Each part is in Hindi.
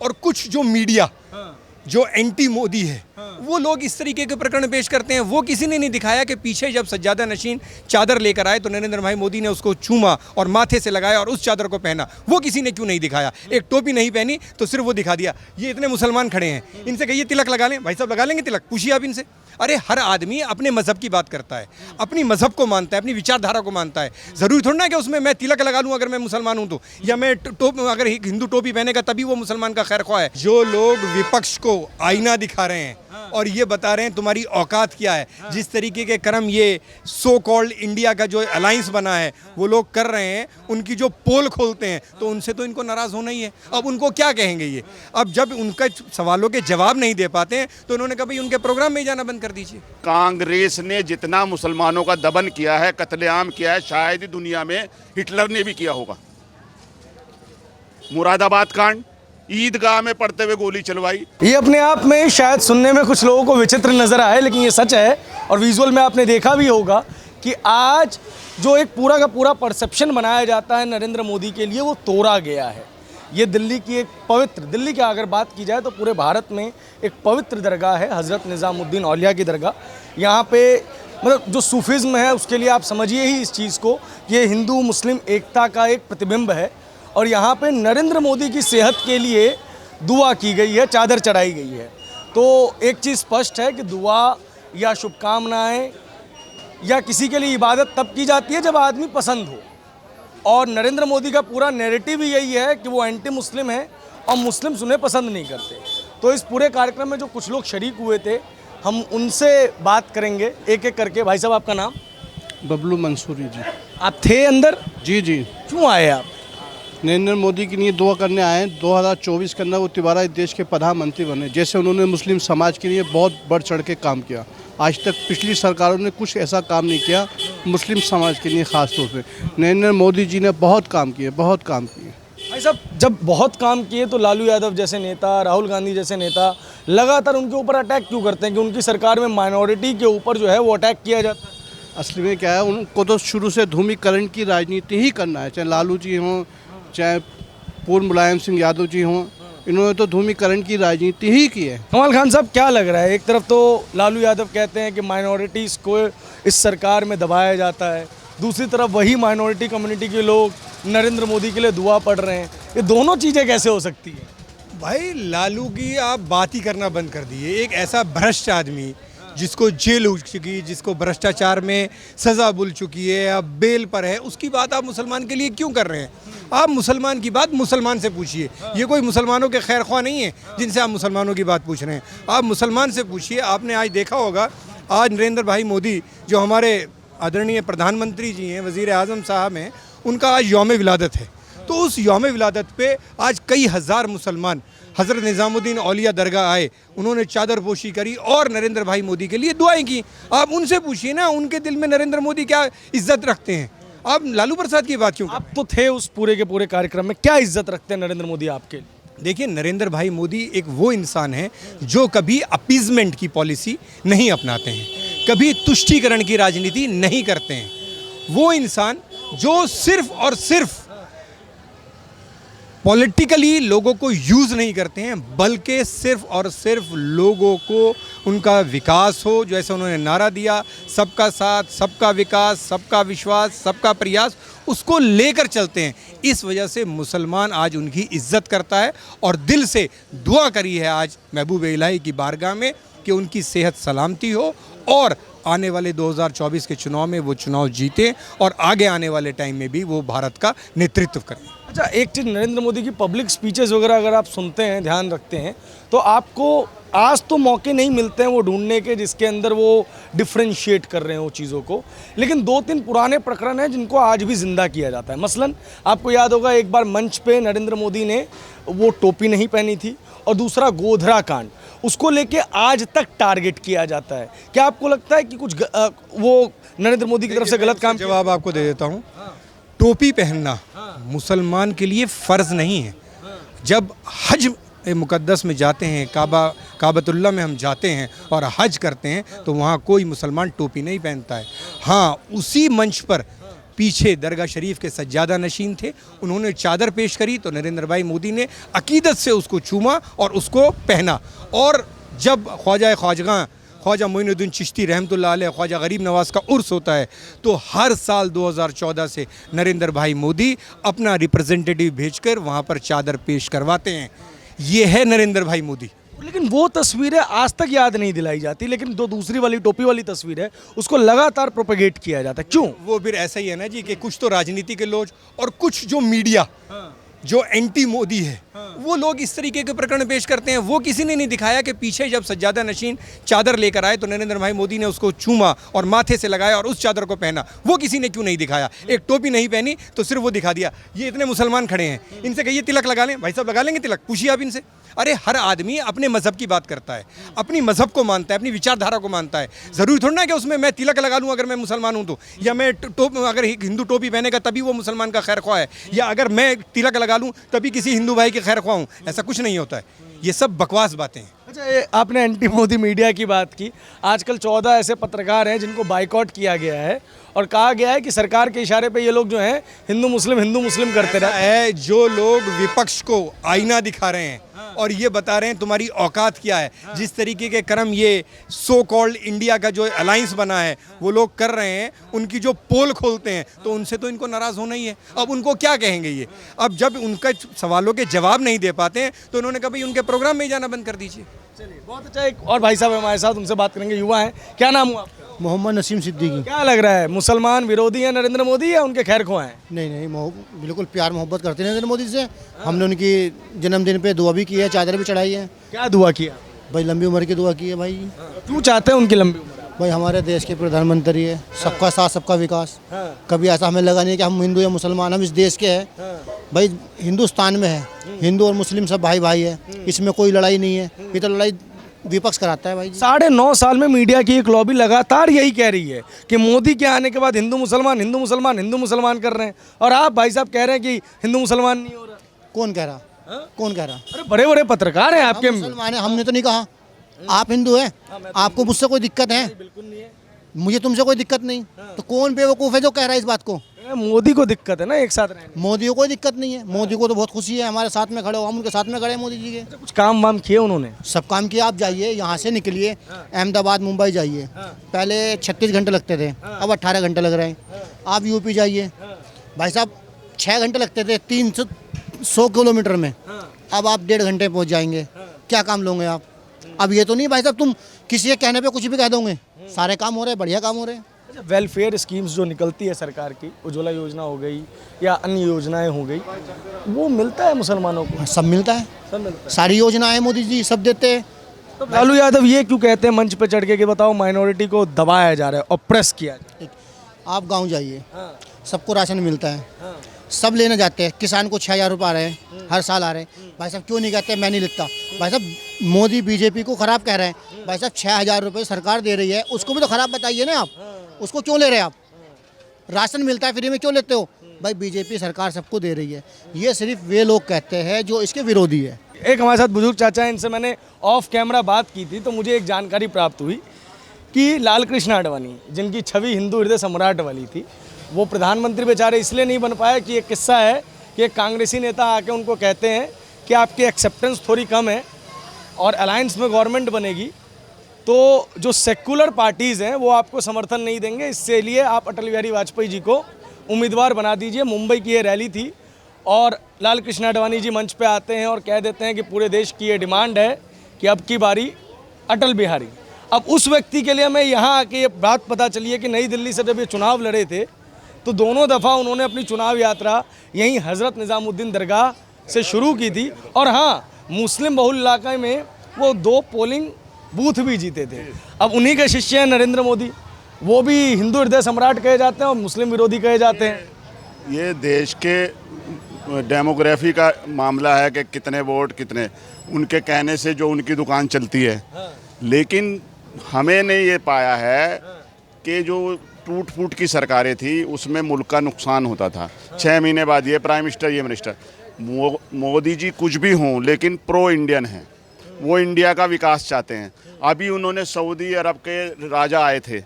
और कुछ जो मीडिया जो एंटी मोदी है वो लोग इस तरीके के प्रकरण पेश करते हैं। वो किसी ने नहीं दिखाया कि पीछे जब सज्जादा नशीन चादर लेकर आए तो नरेंद्र भाई मोदी ने उसको चूमा और माथे से लगाया और उस चादर को पहना, वो किसी ने क्यों नहीं दिखाया। एक टोपी नहीं पहनी तो सिर्फ वो दिखा दिया। ये इतने मुसलमान खड़े हैं, इनसे कहिए तिलक लगा लें, भाई साहब लगा लेंगे तिलक, पूछिए आप इनसे। अरे हर आदमी अपने मजहब की बात करता है, अपनी मजहब को मानता है, अपनी विचारधारा को मानता है। ज़रूरी थोड़ा ना कि उसमें मैं तिलक लगा लूँ अगर मैं मुसलमान हूँ तो, या मैं अगर हिंदू टोपी पहनेगा तभी वो मुसलमान का खैर ख्वाह है। जो लोग विपक्ष को आईना दिखा रहे हैं और ये बता रहे हैं तुम्हारी औकात क्या है, जिस तरीके के कर्म ये सो कॉल्ड इंडिया का जो अलायंस बना है वो लोग कर रहे हैं, उनकी जो पोल खोलते हैं तो उनसे तो इनको नाराज़ होना ही है। अब उनको क्या कहेंगे ये? अब जब उनका सवालों के जवाब नहीं दे पाते हैं तो उन्होंने कहा भाई उनके प्रोग्राम में ही जाना बंद कर दीजिए। कांग्रेस ने जितना मुसलमानों का दमन किया है, कत्लेआम किया है, शायद ही दुनिया में हिटलर ने भी किया होगा। मुरादाबाद कांड, ईदगाह में पढ़ते हुए गोली चलवाई। ये अपने आप में शायद सुनने में कुछ लोगों को विचित्र नजर आए, लेकिन ये सच है। और विजुअल में आपने देखा भी होगा कि आज जो एक पूरा का पूरा परसेप्शन बनाया जाता है नरेंद्र मोदी के लिए वो तोड़ा गया है। ये दिल्ली की एक पवित्र, दिल्ली की अगर बात की जाए तो पूरे भारत में एक पवित्र दरगाह है, हज़रत निज़ामुद्दीन औलिया की दरगाह। यहाँ पे मतलब जो सूफिज़्म है उसके लिए आप समझिए ही इस चीज़ को, ये हिंदू मुस्लिम एकता का एक प्रतिबिंब है। और यहाँ पे नरेंद्र मोदी की सेहत के लिए दुआ की गई है, चादर चढ़ाई गई है। तो एक चीज़ स्पष्ट है कि दुआ या शुभकामनाएं या किसी के लिए इबादत तब की जाती है जब आदमी पसंद हो। और नरेंद्र मोदी का पूरा नैरेटिव ही यही है कि वो एंटी मुस्लिम है और मुस्लिम्स उन्हें पसंद नहीं करते। तो इस पूरे कार्यक्रम में जो कुछ लोग शरीक हुए थे, हम उनसे बात करेंगे एक एक करके। भाई साहब आपका नाम? बबलू मंसूरी जी। आप थे अंदर? जी जी। क्यों आए आप? नरेंद्र मोदी के लिए दुआ करने आए हैं। 2024 के अंदर वो दोबारा इस देश के प्रधानमंत्री बने। जैसे उन्होंने मुस्लिम समाज के लिए बहुत बढ़ चढ़ के काम किया, आज तक पिछली सरकारों ने कुछ ऐसा काम नहीं किया मुस्लिम समाज के लिए। ख़ास तौर पे नरेंद्र मोदी जी ने बहुत काम किए, बहुत काम किए। भाई साहब जब बहुत काम किए तो लालू यादव जैसे नेता, राहुल गांधी जैसे नेता लगातार उनके ऊपर अटैक क्यों करते हैं कि उनकी सरकार में माइनॉरिटी के ऊपर जो है वो अटैक किया जाता है? असली में क्या है, उनको तो शुरू से ध्रुवीकरण की राजनीति ही करना है। चाहे लालू जी हों, चाहे पूर्व मुलायम सिंह यादव जी हों, इन्होंने तो ध्रुवीकरण की राजनीति ही की है। कमाल खान साहब क्या लग रहा है, एक तरफ तो लालू यादव कहते हैं कि माइनॉरिटीज़ को इस सरकार में दबाया जाता है, दूसरी तरफ वही माइनॉरिटी कम्युनिटी के लोग नरेंद्र मोदी के लिए दुआ पढ़ रहे हैं। ये दोनों चीज़ें कैसे हो सकती हैं? भाई लालू की आप बात ही करना बंद कर दिए। एक ऐसा भ्रष्ट आदमी जिसको जेल हो चुकी, जिसको भ्रष्टाचार में सज़ा मिल चुकी है, अब बेल पर है, उसकी बात आप मुसलमान के लिए क्यों कर रहे हैं? आप मुसलमान की बात मुसलमान से पूछिए। ये कोई मुसलमानों के खैर ख्वाह नहीं है जिनसे आप मुसलमानों की बात पूछ रहे हैं। आप मुसलमान से पूछिए। आपने आज देखा होगा, आज नरेंद्र भाई मोदी जो हमारे आदरणीय प्रधानमंत्री जी हैं, वज़ीर आज़म साहब हैं, उनका आज यौम विलादत है। तो उस यौम विलादत पे आज कई हज़ार मुसलमान हज़रत निज़ामुद्दीन औलिया दरगाह आए, उन्होंने चादर पोशी करी और नरेंद्र भाई मोदी के लिए दुआएं की। आप उनसे पूछिए ना, उनके दिल में नरेंद्र मोदी क्या इज्जत रखते हैं। आप लालू प्रसाद की बात क्यों? आप तो थे उस पूरे के पूरे कार्यक्रम में, क्या इज्जत रखते हैं नरेंद्र मोदी आपके? देखिए, नरेंद्र भाई मोदी एक वो इंसान है जो कभी अपीजमेंट की पॉलिसी नहीं अपनाते हैं, कभी तुष्टीकरण की राजनीति नहीं करते हैं। वो इंसान जो सिर्फ और सिर्फ पॉलिटिकली लोगों को यूज़ नहीं करते हैं, बल्कि सिर्फ और सिर्फ लोगों को उनका विकास हो, जैसे उन्होंने नारा दिया, सबका साथ, सबका विकास, सबका विश्वास, सबका प्रयास, उसको लेकर चलते हैं। इस वजह से मुसलमान आज उनकी इज्जत करता है और दिल से दुआ करी है आज महबूब इलाही की बारगाह में कि उनकी सेहत सलामती हो और आने वाले 2024 के चुनाव में वो चुनाव जीते और आगे आने वाले टाइम में भी वो भारत का नेतृत्व करें। अच्छा, एक चीज़, नरेंद्र मोदी की पब्लिक स्पीचेस वगैरह अगर आप सुनते हैं, ध्यान रखते हैं, तो आपको आज तो मौके नहीं मिलते हैं वो ढूंढने के जिसके अंदर वो डिफ्रेंशिएट कर रहे हैं वो चीज़ों को, लेकिन 2-3 पुराने प्रकरण हैं जिनको आज भी जिंदा किया जाता है। मसलन आपको याद होगा एक बार मंच पे नरेंद्र मोदी ने वो टोपी नहीं पहनी थी, और दूसरा गोधरा कांड, उसको लेके आज तक टारगेट किया जाता है। क्या आपको लगता है कि कुछ वो नरेंद्र मोदी की तरफ से गलत काम? जवाब आपको दे देता हूँ। टोपी पहनना मुसलमान के लिए फ़र्ज़ नहीं है। जब हज मुक़द्दस में जाते हैं, काबतुल्लाह में हम जाते हैं और हज करते हैं, तो वहाँ कोई मुसलमान टोपी नहीं पहनता है। हाँ, उसी मंच पर पीछे दरगाह शरीफ के सज्जादा नशीन थे, उन्होंने चादर पेश करी तो नरेंद्र भाई मोदी ने अकीदत से उसको चूमा और उसको पहना। और जब ख्वाजा मोइनुद्दीन चिश्ती रहमतुल्लाह अलैह, ख्वाजा गरीब नवाज का उर्स होता है, तो हर साल 2014 से नरेंद्र भाई मोदी अपना रिप्रेजेंटेटिव भेजकर वहाँ पर चादर पेश करवाते हैं। ये है नरेंद्र भाई मोदी। लेकिन वो तस्वीरें आज तक याद नहीं दिलाई जाती, लेकिन जो दूसरी वाली टोपी वाली तस्वीर है उसको लगातार प्रोपेगेट किया जाता है। क्यों? वो फिर ऐसा ही है ना जी कि कुछ तो राजनीति के लोग और कुछ जो मीडिया जो एंटी मोदी है वो लोग इस तरीके के प्रकरण पेश करते हैं। वो किसी ने नहीं दिखाया कि पीछे जब सज्जादा नशीन चादर लेकर आए तो नरेंद्र भाई मोदी ने उसको चूमा और माथे से लगाया और उस चादर को पहना। वो किसी ने क्यों नहीं दिखाया? एक टोपी नहीं पहनी तो सिर्फ वो दिखा दिया। ये इतने मुसलमान खड़े हैं, इनसे कहिए तिलक लगा लें। भाई साहब लगा लेंगे तिलक? पूछिए आप इनसे। अरे हर आदमी अपने मज़हब की बात करता है, अपनी मज़हब को मानता है, अपनी विचारधारा को मानता है। ज़रूरी थोड़ा ना कि उसमें मैं तिलक लगा लूँ अगर मैं मुसलमान हूँ तो, या मैं अगर हिंदू टोपी पहनेगा तभी वो मुसलमान का खैर ख्वाह है, या अगर मैं तिलक लगा लूँ तभी किसी हिंदू भाई के खैर ख्वाह हूँ। ऐसा कुछ नहीं होता है। ये सब बकवास बातें हैं। अच्छा, ये आपने एंटी मोदी मीडिया की बात की। आजकल 14 ऐसे पत्रकार हैं जिनको बाइकआउट किया गया है और कहा गया है कि सरकार के इशारे पे ये लोग जो हैं हिंदू मुस्लिम करते रहे है। जो लोग विपक्ष को आईना दिखा रहे हैं और ये बता रहे हैं तुम्हारी औकात क्या है, जिस तरीके के कर्म ये सो कॉल्ड इंडिया का जो अलायंस बना है वो लोग कर रहे हैं, उनकी जो पोल खोलते हैं तो उनसे तो इनको नाराज़ होना ही है। अब उनको क्या कहेंगे ये? अब जब उनका सवालों के जवाब नहीं दे पाते हैं तो उन्होंने कहा भाई उनके प्रोग्राम में ही जाना बंद कर दीजिए। चलिए, बहुत अच्छा। एक और भाई साहब हमारे साथ, उनसे बात करेंगे। युवा हैं, क्या नाम हुआ आपका? मोहम्मद नसीम सिद्दीकी। क्या लग रहा है, मुसलमान विरोधी हैं नरेंद्र मोदी या उनके खैर ख्वाह हैं? नहीं, बिल्कुल प्यार मोहब्बत करते हैं नरेंद्र मोदी से। हमने उनकी जन्मदिन पे दुआ भी की है, चादर भी चढ़ाई है। क्या दुआ किया भाई लंबी उम्र की दुआ की है भाई। क्यों चाहते हैं उनकी लंबी उम्र? भाई हमारे देश के प्रधानमंत्री है, सबका साथ सबका विकास। कभी ऐसा हमें लगा नहीं कि हम हिंदू या मुसलमान, हम इस देश के हैं। भाई हिंदुस्तान में है, हिंदू और मुस्लिम सब भाई भाई है, इसमें कोई लड़ाई नहीं है। ये तो लड़ाई विपक्ष कराता है भाई। 9.5 साल में मीडिया की एक लॉबी लगातार यही कह रही है कि मोदी के आने के बाद हिंदू मुसलमान कर रहे हैं, और आप भाई साहब कह रहे हैं कि हिंदू मुसलमान नहीं हो रहा। कौन कह रहा? कौन कह रहा? अरे बड़े बड़े पत्रकार हैं आपके। मुसलमान है, हमने तो नहीं कहा। आप हिंदू हैं, आपको मुझसे कोई दिक्कत है? बिल्कुल नहीं है। मुझे तुमसे कोई दिक्कत नहीं। तो कौन बेवकूफ़ है जो कह रहा है इस बात को? मोदी को दिक्कत है ना एक साथ रहने। मोदी को कोई दिक्कत नहीं है, मोदी को तो बहुत खुशी है हमारे साथ में खड़े हो, हम उनके साथ में खड़े हैं मोदी जी के। कुछ काम वाम किए उन्होंने? सब काम किया। आप जाइए, यहाँ से निकलिए अहमदाबाद मुंबई जाइए, पहले 36 घंटे लगते थे, अब 18 घंटे लग रहे हैं। आप यूपी जाइए, भाई साहब 6 घंटे लगते थे 300 किलोमीटर में, अब आप 1.5 घंटे पहुँच जाएंगे। क्या काम लोगे आप? अब ये तो नहीं भाई साहब तुम किसी के कहने पे कुछ भी कह दोगे। सारे काम हो रहे हैं, बढ़िया काम हो रहे हैं। वेलफेयर स्कीम्स जो निकलती है सरकार की, उज्ज्वला योजना हो गई या अन्य योजनाएं हो गई, वो मिलता है मुसलमानों को? सब मिलता है, सब मिलता है। सारी योजनाएं मोदी जी सब देते हैं। तो लालू यादव ये क्यों कहते हैं मंच पे चढ़ के कि बताओ माइनॉरिटी को दबाया जा रहा है, ऑप्रेस किया जा रहा है? आप गांव जाइए, सबको राशन मिलता है, सब लेने जाते हैं। किसान को 6,000 रुपये आ रहे हैं, हर साल आ रहे हैं। भाई साहब क्यों नहीं कहते मैं नहीं लिखता? भाई साहब मोदी बीजेपी को ख़राब कह रहे हैं। भाई साहब 6,000 रुपये सरकार दे रही है, उसको भी तो ख़राब बताइए ना आप। उसको क्यों ले रहे हैं आप? राशन मिलता है फ्री में, क्यों लेते हो? भाई बीजेपी सरकार सबको दे रही है। ये सिर्फ वे लोग कहते हैं जो इसके विरोधी है। एक हमारे साथ बुजुर्ग चाचा हैं, इनसे मैंने ऑफ कैमरा बात की थी, तो मुझे एक जानकारी प्राप्त हुई कि लाल कृष्ण आडवाणी, जिनकी छवि हिंदू हृदय सम्राट वाली थी, वो प्रधानमंत्री बेचारे इसलिए नहीं बन पाए कि एक किस्सा है कि एक कांग्रेसी नेता आके उनको कहते हैं कि आपकी एक्सेप्टेंस थोड़ी कम है और अलायंस में गवर्नमेंट बनेगी तो जो सेक्युलर पार्टीज़ हैं वो आपको समर्थन नहीं देंगे, इससे लिए आप अटल बिहारी वाजपेयी जी को उम्मीदवार बना दीजिए। मुंबई की ये रैली थी और लाल कृष्ण आडवाणी जी मंच पे आते हैं और कह देते हैं कि पूरे देश की ये डिमांड है कि अब की बारी अटल बिहारी। अब उस व्यक्ति के लिए मैं यहाँ आके ये बात पता चली है कि नई दिल्ली से जब ये चुनाव लड़े थे तो दोनों दफ़ा उन्होंने अपनी चुनाव यात्रा यहीं हज़रत निज़ामुद्दीन दरगाह से शुरू की थी, और हाँ, मुस्लिम बहुल इलाके में वो 2 पोलिंग बूथ भी जीते थे। अब उन्हीं के शिष्य हैं नरेंद्र मोदी, वो भी हिंदू हृदय सम्राट कहे जाते हैं और मुस्लिम विरोधी कहे जाते हैं। ये देश के डेमोग्राफी का मामला है कि कितने वोट कितने, उनके कहने से जो उनकी दुकान चलती है। लेकिन हमें ने ये पाया है कि जो टूट फूट की सरकारें थी उसमें मुल्क का नुकसान होता था। 6 महीने बाद ये प्राइम मिनिस्टर, ये मिनिस्टर, मोदी जी कुछ भी हों लेकिन प्रो इंडियन हैं, वो इंडिया का विकास चाहते हैं। अभी उन्होंने सऊदी अरब के राजा आए थे,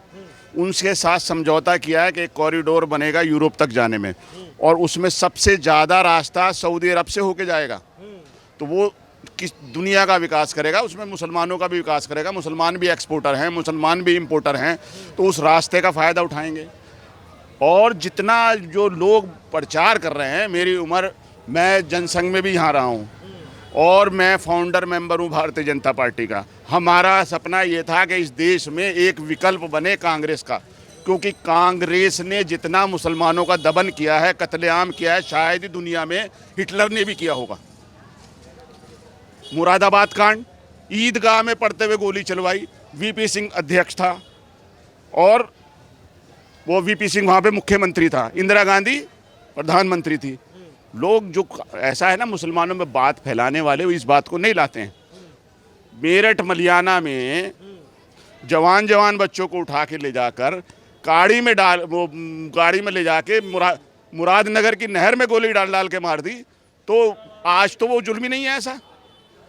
उनके साथ समझौता किया है कि एक कॉरिडोर बनेगा यूरोप तक जाने में, और उसमें सबसे ज़्यादा रास्ता सऊदी अरब से होके जाएगा। तो वो किस दुनिया का विकास करेगा, उसमें मुसलमानों का भी विकास करेगा। मुसलमान भी एक्सपोर्टर हैं, मुसलमान भी इंपोर्टर हैं, तो उस रास्ते का फ़ायदा उठाएंगे। और जितना जो लोग प्रचार कर रहे हैं, मेरी उम्र, मैं जनसंघ में भी यहाँ रहा हूँ और मैं फाउंडर मेंबर हूँ भारतीय जनता पार्टी का। हमारा सपना ये था कि इस देश में एक विकल्प बने कांग्रेस का, क्योंकि कांग्रेस ने जितना मुसलमानों का दमन किया है, कत्लेआम किया है, शायद ही दुनिया में हिटलर ने भी किया होगा। मुरादाबाद कांड, ईदगाह में पढ़ते हुए गोली चलवाई, वीपी सिंह अध्यक्ष था और वो वीपी सिंह वहाँ पे मुख्यमंत्री था, इंदिरा गांधी प्रधानमंत्री थी। लोग जो ऐसा है ना, मुसलमानों में बात फैलाने वाले, वो इस बात को नहीं लाते हैं। मेरठ मलियाना में जवान जवान बच्चों को उठा के ले जाकर गाड़ी में ले जाके मुरादनगर की नहर में गोली डाल डाल के मार दी। तो आज तो वो जुल्म ही नहीं है, ऐसा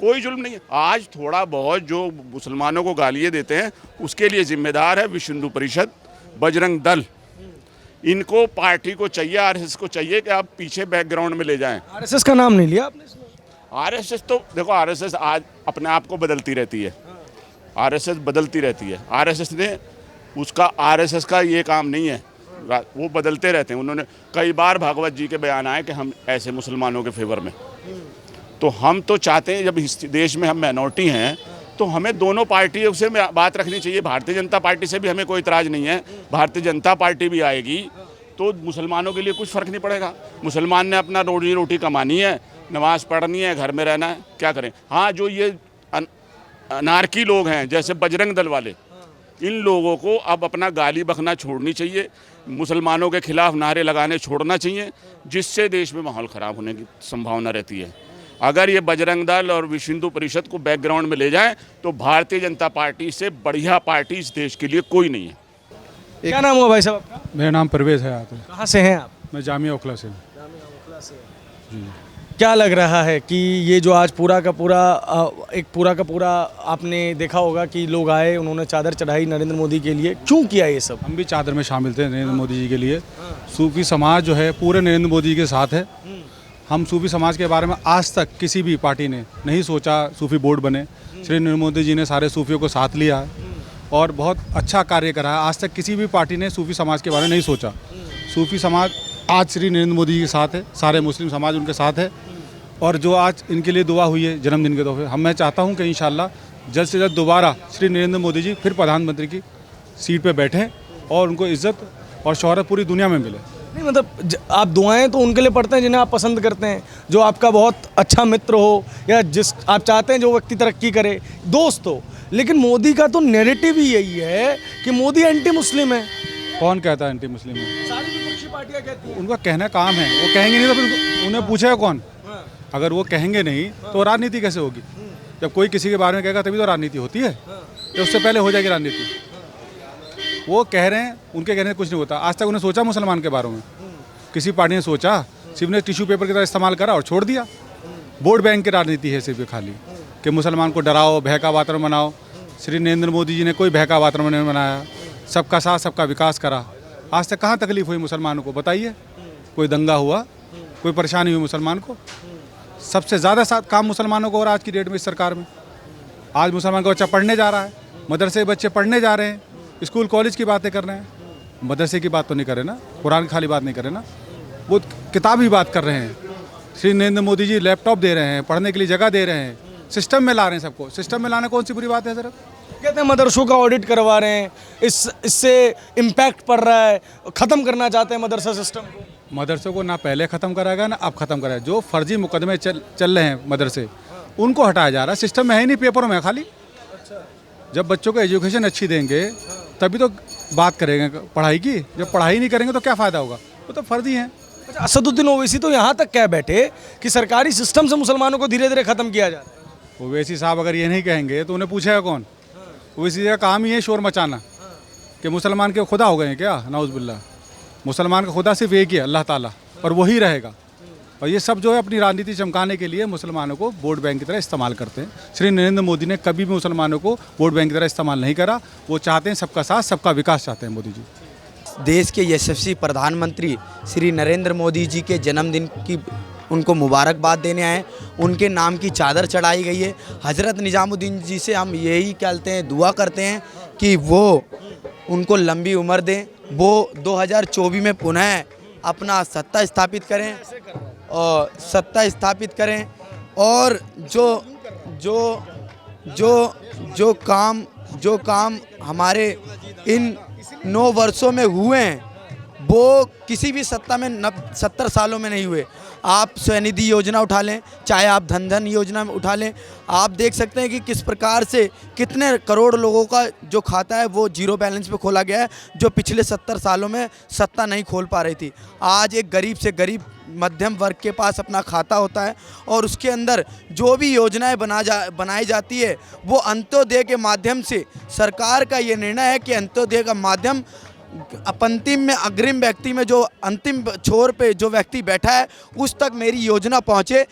कोई जुल्म नहीं है। आज थोड़ा बहुत जो मुसलमानों को गालियाँ देते हैं, उसके लिए जिम्मेदार है विश्व हिंदू परिषद, बजरंग दल। इनको पार्टी को चाहिए, आरएसएस को चाहिए कि आप पीछे बैकग्राउंड में ले जाएं। आरएसएस का नाम नहीं लिया आपने इसमें? आरएसएस तो देखो, आरएसएस आज अपने आप को बदलती रहती है। आरएसएस बदलती रहती है। आरएसएस ने उसका आरएसएस का ये काम नहीं है, वो बदलते रहते हैं। उन्होंने कई बार भागवत जी के बयान आए कि हम ऐसे मुसलमानों के फेवर में, तो हम तो चाहते हैं जब इस देश में हम माइनॉरिटी हैं तो हमें दोनों पार्टियों से बात रखनी चाहिए। भारतीय जनता पार्टी से भी हमें कोई इतराज़ नहीं है। भारतीय जनता पार्टी भी आएगी तो मुसलमानों के लिए कुछ फ़र्क नहीं पड़ेगा। मुसलमान ने अपना रोजी रोटी कमानी है, नमाज़ पढ़नी है, घर में रहना है, क्या करें। हाँ, जो ये अनारकी लोग हैं जैसे बजरंग दल वाले, इन लोगों को अब अपना गाली बकना छोड़नी चाहिए, मुसलमानों के खिलाफ नारे लगाने छोड़ना चाहिए, जिससे देश में माहौल ख़राब होने की संभावना रहती है। अगर ये बजरंग दल और विश्व हिंदू परिषद को बैकग्राउंड में ले जाएं तो भारतीय जनता पार्टी से बढ़िया पार्टी इस देश के लिए कोई नहीं है। क्या नाम हुआ भाई साहब आपका? मेरा नाम परवेज़ है। आप कहाँ से हैं आप? मैं जामिया ओखला से। क्या लग रहा है कि ये जो आज पूरा का पूरा आपने देखा होगा कि लोग आए, उन्होंने चादर चढ़ाई नरेंद्र मोदी के लिए, क्यों किया ये सब? हम भी चादर में शामिल थे नरेंद्र मोदी जी के लिए। सूफी समाज जो है पूरे नरेंद्र मोदी जी के साथ है। हम सूफी समाज के बारे में आज तक किसी भी पार्टी ने नहीं सोचा सूफी बोर्ड बने। श्री नरेंद्र मोदी जी ने सारे सूफियों को साथ लिया और बहुत अच्छा कार्य करा है। आज तक किसी भी पार्टी ने सूफी समाज के बारे में नहीं सोचा। सूफी समाज आज श्री नरेंद्र मोदी जी के साथ है, सारे मुस्लिम समाज उनके साथ है। और जो आज इनके लिए दुआ हुई है जन्मदिन के तौर पर, मैं चाहता हूँ कि इंशाल्लाह जल्द से जल्द दोबारा श्री नरेंद्र मोदी जी फिर प्रधानमंत्री की सीट पर बैठें और उनको इज्जत और शोहरत पूरी दुनिया में मिले। नहीं मतलब आप दुआएं तो उनके लिए पढ़ते हैं जिन्हें आप पसंद करते हैं, जो आपका बहुत अच्छा मित्र हो या जिस आप चाहते हैं जो व्यक्ति तरक्की करे, दोस्त हो। लेकिन मोदी का तो नैरेटिव ही यही है कि मोदी एंटी मुस्लिम है। कौन कहता है एंटी मुस्लिम है? सारी विपक्षी पार्टियां कहती हैं। उनका कहना काम है, वो कहेंगे नहीं तो फिर उन्हें पूछेगा कौन? अगर वो कहेंगे नहीं तो राजनीति कैसे होगी? जब कोई किसी के बारे में कहेगा तभी तो राजनीति होती है, तो उससे पहले हो जाएगी राजनीति। वो कह रहे हैं, उनके कहने से कुछ नहीं होता। आज तक उन्हें सोचा मुसलमान के बारे में? किसी पार्टी ने सोचा? सिर्फ ने टिश्यू पेपर की तरह इस्तेमाल करा और छोड़ दिया। वोट बैंक की राजनीति है सिर्फ खाली, कि मुसलमान को डराओ, भय का वातावरण बनाओ। श्री नरेंद्र मोदी जी ने कोई भय का वातावरण नहीं बनाया, सबका साथ सबका विकास करा। आज तक कहाँ तकलीफ हुई मुसलमानों को बताइए? कोई दंगा हुआ, कोई परेशानी हुई मुसलमान को? सबसे ज़्यादा साथ काम मुसलमानों को और आज की डेट में इस सरकार में। आज मुसलमान का बच्चा पढ़ने जा रहा है, मदरसे बच्चे पढ़ने जा रहे हैं, स्कूल कॉलेज की बातें कर रहे हैं। मदरसे की बात तो नहीं कर रहे ना, कुरान की खाली बात नहीं कर रहे ना, वो किताब ही बात कर रहे हैं। श्री नरेंद्र मोदी जी लैपटॉप दे रहे हैं, पढ़ने के लिए जगह दे रहे हैं, सिस्टम में ला रहे हैं सबको। सिस्टम में लाना कौन सी बुरी बात है सर? कहते हैं मदरसों का ऑडिट करवा रहे हैं, इससे इम्पैक्ट पड़ रहा है, ख़त्म करना चाहते हैं मदरसा सिस्टम को। मदरसों को ना पहले ख़त्म कराएगा ना अब ख़त्म कराएगा। जो फर्जी मुकदमे चल रहे हैं मदरसे, उनको हटाया जा रहा है। सिस्टम में है ही नहीं, पेपरों में खाली। जब बच्चों को एजुकेशन अच्छी देंगे तभी तो बात करेंगे पढ़ाई की। जब पढ़ाई नहीं करेंगे तो क्या फ़ायदा होगा? वो तो फर्जी हैं। अच्छा, असदुद्दीन ओवैसी तो यहाँ तक कह बैठे कि सरकारी सिस्टम से मुसलमानों को धीरे धीरे ख़त्म किया जा रहा है। ओवैसी साहब अगर ये नहीं कहेंगे तो उन्हें पूछेगा कौन? ओवैसी का काम ही है शोर मचाना, कि मुसलमान के खुदा हो गए हैं क्या? नाउज़ बिल्लाह। मुसलमान का खुदा सिर्फ एक ही है, अल्लाह ताला, और वही रहेगा। और ये सब जो है अपनी राजनीति चमकाने के लिए मुसलमानों को वोट बैंक की तरह इस्तेमाल करते हैं। श्री नरेंद्र मोदी ने कभी भी मुसलमानों को वोट बैंक की तरह इस्तेमाल नहीं करा। वो चाहते हैं सबका साथ सबका विकास चाहते हैं मोदी जी। देश के यशस्वी प्रधानमंत्री श्री नरेंद्र मोदी जी के जन्मदिन की उनको मुबारकबाद देने आए। उनके नाम की चादर चढ़ाई गई है। हज़रत निज़ामुद्दीन जी से हम यही कहते हैं, दुआ करते हैं कि वो उनको लंबी उम्र दें, वो 2024 में पुनः अपना सत्ता स्थापित करें और जो काम हमारे इन 9 वर्षों में हुए हैं वो किसी भी सत्ता में 70 सालों में नहीं हुए। आप स्वनिधि योजना उठा लें, चाहे आप धन योजना में उठा लें, आप देख सकते हैं कि किस प्रकार से कितने करोड़ लोगों का जो खाता है वो जीरो बैलेंस पे खोला गया है, जो पिछले 70 सालों में सत्ता नहीं खोल पा रही थी। आज एक गरीब से गरीब मध्यम वर्ग के पास अपना खाता होता है और उसके अंदर जो भी योजनाएं बनाई जाती है वो अंत्योदय के माध्यम से। सरकार का ये निर्णय है कि अंत्योदय का माध्यम अंतिम में अग्रिम व्यक्ति में जो अंतिम छोर पे जो व्यक्ति बैठा है उस तक मेरी योजना पहुंचे,